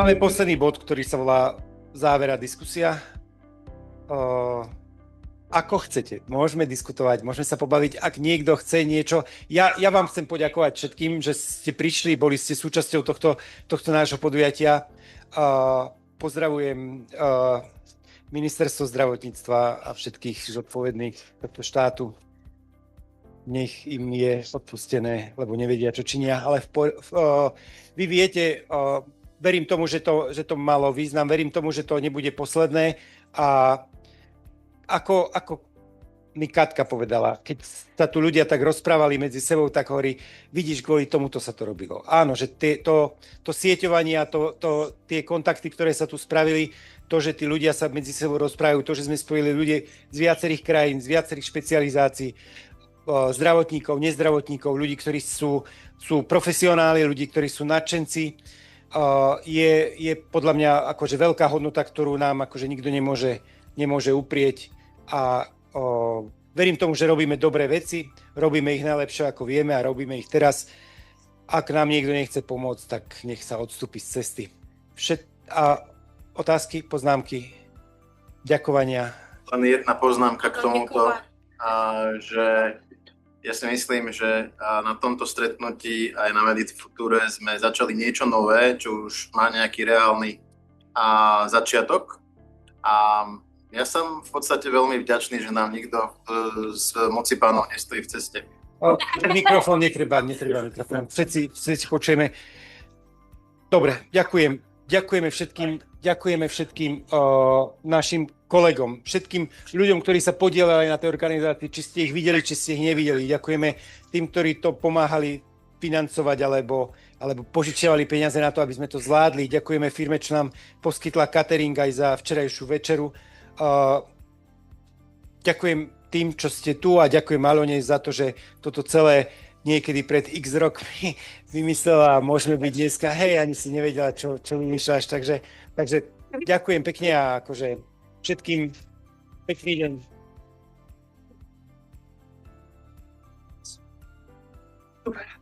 Máme posledný bod, ktorý sa volá záver a diskusia. Ako chcete, môžeme diskutovať, môžeme sa pobaviť, ak niekto chce niečo. Ja vám chcem poďakovať všetkým, že ste prišli, boli ste súčasťou tohto nášho podujatia. Pozdravujem ministerstvo zdravotníctva a všetkých zodpovedných tohto štátu. Nech im je odpustené, lebo nevedia, čo činia, ale vy viete, verím tomu, že to malo význam, verím tomu, že to nebude posledné a ako mi Katka povedala, keď sa tu ľudia tak rozprávali medzi sebou, tak hovorí, vidíš, kvôli tomuto sa to robilo. Áno, že to sieťovanie a tie kontakty, ktoré sa tu spravili, to, že tí ľudia sa medzi sebou rozprávajú, to, že sme spojili ľudí z viacerých krajín, z viacerých špecializácií, zdravotníkov, nezdravotníkov, ľudí, ktorí sú profesionáli, ľudí, ktorí sú nadšenci, je podľa mňa akože veľká hodnota, ktorú nám akože nikto nemôže uprieť a verím tomu, že robíme dobré veci, robíme ich najlepšie ako vieme a robíme ich teraz. Ak nám niekto nechce pomôcť, tak nech sa odstúpi z cesty. A otázky, poznámky, ďakovania. Len jedna poznámka k tomuto, že ja si myslím, že na tomto stretnutí aj na Medifutúre sme začali niečo nové, čo už má nejaký reálny začiatok. A ja som v podstate veľmi vďačný, že nám nikto z moci pánov nestojí v ceste. Mikrofón netreba mikrofón. Všetci počujeme. Dobre, ďakujeme všetkým našim kolegom, všetkým ľuďom, ktorí sa podielali na tej organizácii, či ste ich videli, či ste ich nevideli. Ďakujeme tým, ktorí to pomáhali financovať alebo požičiavali peniaze na to, aby sme to zvládli. Ďakujeme firme, čo nám poskytla catering aj za včerajšiu večeru. Ďakujem tým, čo ste tu a ďakujem Alone za to, že toto celé niekedy pred x rokmi vymyslela a môžeme byť dneska, hej, ani si nevedela, čo vymýšľaš, takže ďakujem pekne a akože všetkým pekný deň. Super.